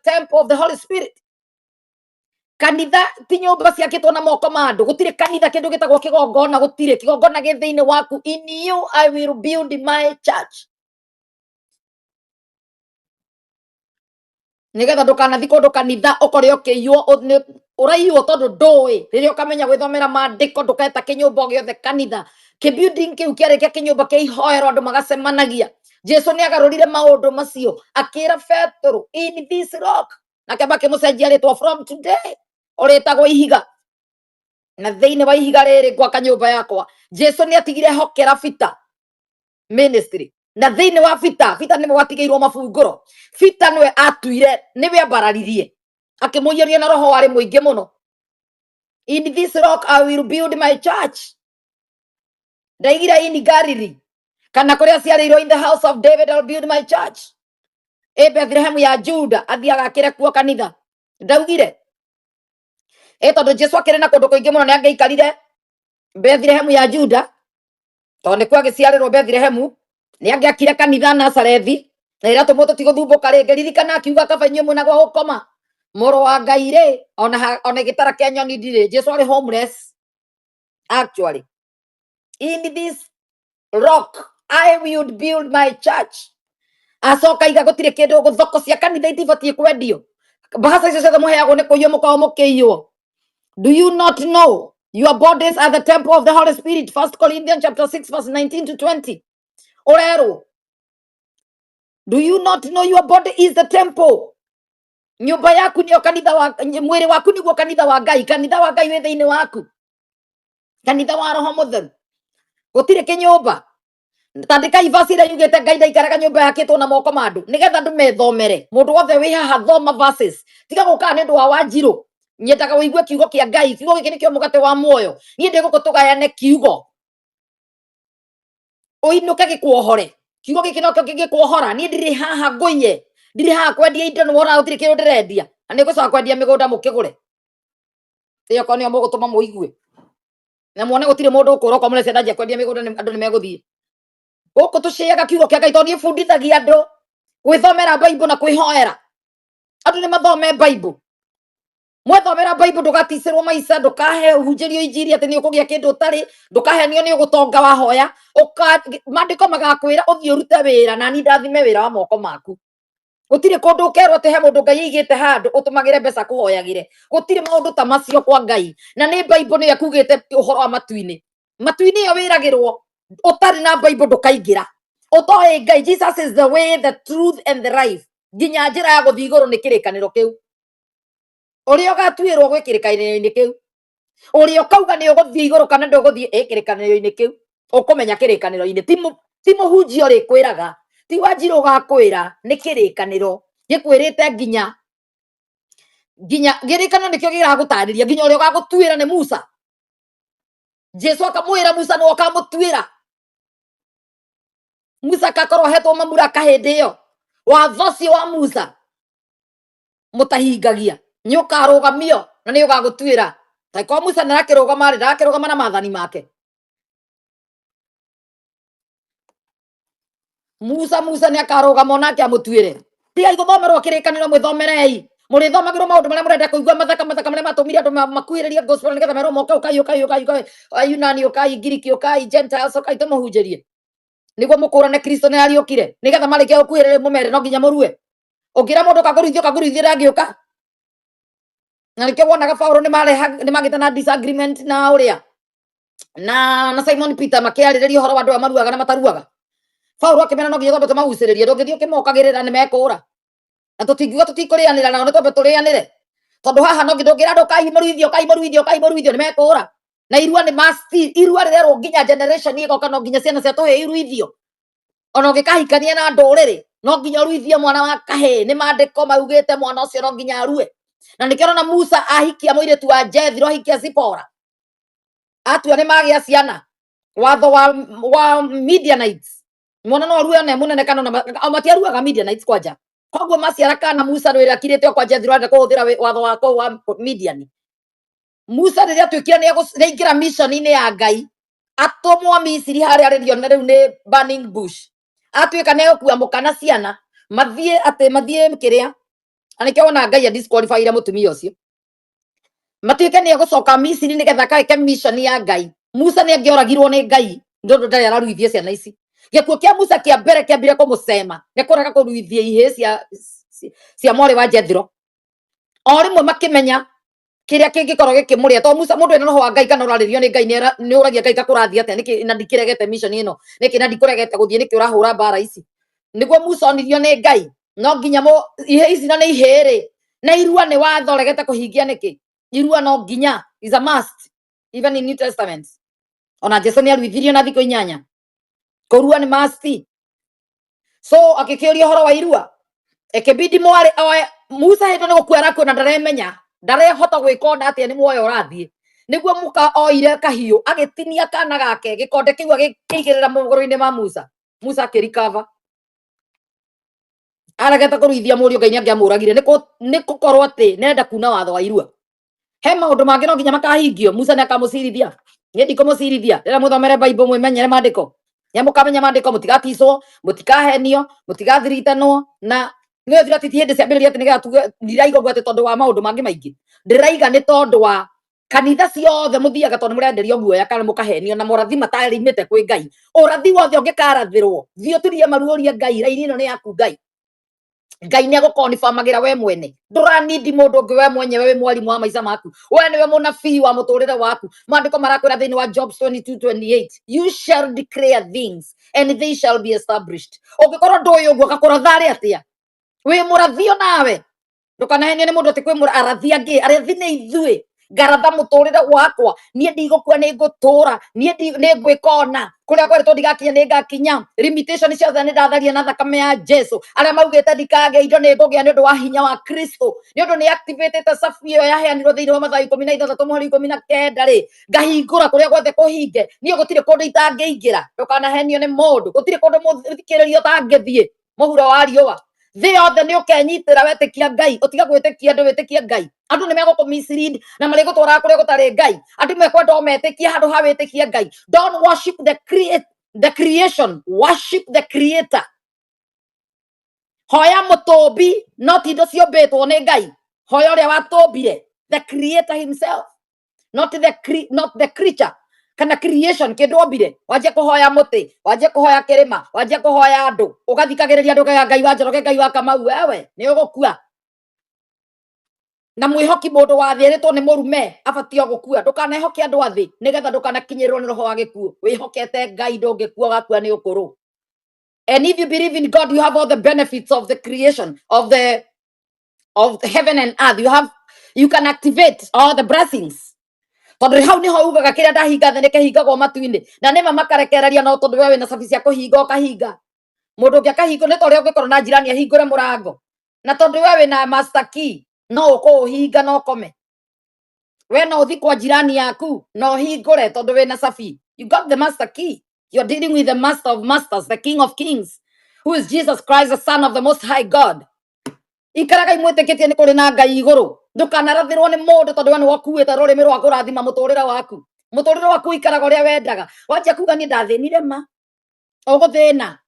temple of the Holy Spirit. Kanitha ti nyumba ciakitwo na moko ma andu. Gutire kanitha kindu gitagwo kigongona, gutire kigongona gi thiini waku. In you I will build my church. Nigetha ndukanathi kundu kanitha ukore ukiywo uraiywo tondu ndui riria ukamenya gwithomera maandiko nduketa kinyumba o giothe kanitha ki building kiu kiarikia kinyumba kia ihoero andu magacemanagia. Jesu ni agarurire maundu macio akira Petro, in this rock, na kamba kimucenjia ritwa from today uritagwo ihiga, na thiini wa ihiga riri gwaka nyumba yakwa. Jesu ni atigire hokera Peter ministry, na thiini wa Peter ni mwatigeirwo mabunguro. Peter niwe atuire, niwe ambararirie akimuiria na roho wari muingi muno. In this rock I will build my church. Ndaiguire in Galilee kana kuria ciarirwo in the house of David I'll build my church. Bethlehem ya Juda athiaga akire kuo kanitha. Ndaugire tondu Jesu akire na kundu kuingi muno ni angeikarire Bethlehem ya Juda, tondu ni kwa giciarirwo Bethlehem, ni angiakire kanitha Nazarethi. Na ira tumo tutiguthumbũka ringi. Ririkana akiuga kaba inyuĩ mwĩna gwa gũkoma. Mũrũ wa Ngai rĩ, ona gĩtara kĩa nyoni ndirĩ. Jesu arĩ homeless actually. In this rock I will build my church. Acoka iga gũtirĩ kĩndũ, thoko cia kanitha itibatiĩ kwendio. Mbahaca icio ciothe mũheagwo nĩ kũiywo mũkorwo mũkĩiywo. Do you not know your bodies are the temple of the Holy Spirit? 1 Corinthians chapter 6 verse 19 to 20. Orero. Do you not know your body is the temple? Nyumba yaku niyo kanitha wa mwiri waku niguo kanitha wa Ngai. Kanitha wa Ngai wi thiini waku. Kanitha wa Roho Mutheru. Gutire kinyumba. Tandika ivasi ira yugite Ngai ndaikaraga nyumba yakitwo na moko ma andu. Nigetha andu methomere. Mundu wothe wi haha thoma verses. Tiga guka ni ndu wa Wanjiru. Nyendaga uigue kiugo kia Ngai. Kiugo giki nikio mugate wa muoyo. Nie ndigugutugayane kiugo. Uinuke gikuohore. Kiugo giki nokio gigikuohora. Nie ndiri haha nguiye. Ndiri haha kwendia indo nwona utiri kindu ndirendia. Na nigucoka kwendia migunda mukigure. Iyo konio mugutuma muigue. Na muone gutire mundu ukuroko murece ndanjia kwendia migunda andu ni meguthie. Guku tuciaga kiugo kia Ngai tondu ni bundithagia andu gwithomera Bible na kwihoera. Andu ni mathome Bible. Mwethomera Bible ndugaticirwo maica, ndukahe uhunjirio injiri ati ni ukugia kindu utari, ndukahenio ni ugutonga wahoya. Mandiko magakwira uthie urute wira, na ni ndathime wira wa moko maku. Gutire kundu ukerwo te he mundu Ngai igite handu utumagire mbeca kuhoyagire. Gutire maundu ta macio kwa Ngai. Na ni Bible ni yakugite uhoro wa matuini. Matuini yo wiragirwo utari na Bible ndukaingira. Utoe Ngai. Jesus is the way, the truth and the life. Nginya njira ya guthii iguru ni kirikaniro kiu. Uria ugatuirwo gwi kirikaniro-ini kiu. Uria ukauga ni uguthii iguru kana nduguthii kirikaniro-ini kiu. Ukumenya kirikaniro-ini ti muhunjio ri kwiraga. Ti Wanjiru gakwira ni kirikaniro. Gikwirite nginya kirikaniro nikio giragutariria nginya uria ugagutuira ni Musa. Jesu akamwira Musa no akamutuira. Musa kakorwo hetwo mamura kahindi iyo. Watho cio wa Musa mutahingagia ni ukarugamio na ni ugagutuira. Taiko Musa ndarakirugama na mathani make. Musa ni akarugama nake amutuire. Tiga iguthomerwo kirikaniro mwithomerei. Murithomagirwo maundu maria murenda kuigua mathaka maria matumire andu makuiriria gospel nigetha merwo moka ukai Ayunani ukai Giriki ukai Gentiles ukai tumuhunjirie. Niguo mukurane Kristo ni ariukire nigetha marikia gukuirire mumere no nginya murue. Ungira mundu kagurithio ndangiuka. Na nikio wonaga Paulo ni magita na disagreement na uria na Simon Peter makiaririria horo wa andu amaruaga na mataruaga. Paulo akimena no nginya twambe tumaguciririe ndungithio kimokagirira ni mekura. Na tutingiuga tutikurianira nao ni twambe turianire. Tondu haha no ngingira andu kai muruithio ni mekura. Na irua ni masti irua rirero nginya generation igoka no nginya ciana cia tuhe iruithio. Ona ngikahikania na nduriri no nginya ruithio mwana wa kahe. Ni mandiko maugite mwana ucio no nginya arue. Na nikio na Musa ahikia muiritu wa Jethro ahikia Zipora. Atua ni magia ciana. Watho wa Midianites. Mwana no arue na munene kana na matiaruaga Midianites kwanja. Koguo maciara kana Musa no ira kirite kwa Jethro ande kuhuthira watho wa Midian. Musa riria twikira ni agucingira mission-ini ya Ngai. Atumwo Misiri haria aririo na riu ni burning bush. Atwika ne okua mukana ciana mathie kiria anike ona Ngai disqualify mutumia ucio matuike ni gucoka Misiri nigetha kaike mission ya Ngai. Musa ni angioragirwo ni Ngai ndondo ndari araruithie ciana ici. Gikuo kia Musa kia mbere kiambire kumucema ni kuraga kuruithie ihe cia mwari wa Jethro. O rimwe makimenya kiria kingikorwo gikimuria to Musa mundu ena roho wa Ngai kana uraririo ni Ngai ni uragia Ngai kakurathia atia niki na ndikiregete mission ino niki na ndikuregete guthie niki urahura bara ici niguo Musa onirio ni Ngai no nginya ihe ici na ni ihiri na irua ni watho regete kuhingia niki irua no nginya is a must even in New Testament. Ona Jesu ni aruithirio na thiko 8 kurua ni must. So akikiuria horo wa irua ekebidi mwari Musa heto ni gukwera kwina ndaremenya ndarehota gwikonda atia ni muoyo urathie niguo muka oire kahiu agitinia kana gake gikonde kiu agikigirira muguru-ini ma Musa. Musa akirikava arageta kuruithia murio Ngai angiamuragire ni gukorwo ati nenda kuna watho wa irua. He maundu mangi no nginya makahingio. Musa ni akamucirithia ni ndikumucirithia rira muthomere Bible mwimenyere mandiko ya mukamenya mandiko mutigatiswo mutikahenio mutigathiritanwo na niwe thirati hindi ciambiriria ati nigetha ndiraiga gwate tondu wa maundu mangi maingi ndiraiga ni tondu wa kanitha ciothe muthiaga tondu murenderio guoya kana mukahenio na murathi matarimite kwi Ngai. Urathi wothe ungikarathirwo thio turie maruoria Ngai raini ino ni yaku Ngai. Ngai ni agukoniformagira we mwene nduranidi mundu ungi we mwenyewe we mwalimu wa maica maku we niwe munabii wa muturire waku. Mandiko marakwira thiini wa Jobs 22:28 you shall declare things and they shall be established. Ungikorwo nduyu uguo gakurathari atia we murathio nawe ndukanahenio ni mundu ati kwi arathi angi arathi ni ithui ngaratha muturire wakwa nie ndigukua ni ngutura nie ni ngwikona kuria kweretwo ndigakinya ni ngakinya limitation ciothe ni ndatharia na thakame ya Jesu aria maugite ndikage indo ni ngugia ni undu wa hinya wa Kristo ni undu ni activated safi iyo yaheanirwo thiini wa Mathayo 16:19 ri ngahingura kuria gwothe kuhinge nie gutire kundu itangiingira ndukanahenio ni mundu gutire kundu muthikiririo tangithie muhuro wa riua thi yothe ni ukenyitira wetikia Ngai utiga gwitikia andu witikia Ngai. Andu ni megukumislead na marigutwara kuria gutari Ngai. Andu mekwenda umetikia handu ha witikia Ngai. Don't worship the creation, worship the creator. Hoya mutumbi not indo ciombitwo ni Ngai. Hoya uria watumbire the creator himself, not the creature kana creation kindu ombire. Wajia kuhoya muti wajia kuhoya kirima wajia kuhoya andu ugathikagiriria andu ga Ngai wa Njoroge Ngai wa Kamau wewe ni ugukua na mwihoki mundu wa thi eritwo ni murume abatio gukua. Ndukanahoki andu a thi nigetha ndukanakinyirirwo ni roho wa gikuo. Wihokete Ngai ndungikua gakua ni ukuru. And if you believe in God you have all the benefits of the creation of heaven and earth. You can activate all the blessings. Tondu hau niho ugaga kiria ndahinga thene kehingagwo matu-ini na nima makarekereria no tondu wewe na sabi cia kuhinga ukahinga. Mundu ngi akahingo ni toria ungikorwo na jirani ahingure murango na tondu wewe na master key no ukuhinga no kome we no uthi kwa jirani yaku no hingure tondu we na sabi. You got the master key. You're dealing with the master of masters, the king of kings, who is Jesus Christ, the son of the most high God. Ikaraga imwitikitie ni kuri na Ngai iguru ndukanarathirwo ni mundu tondu we ni wakuite rurimi rwa kurathima muturire waku ikaraga uria wendaga. Wajia kuga ni ndathinire ma uguthina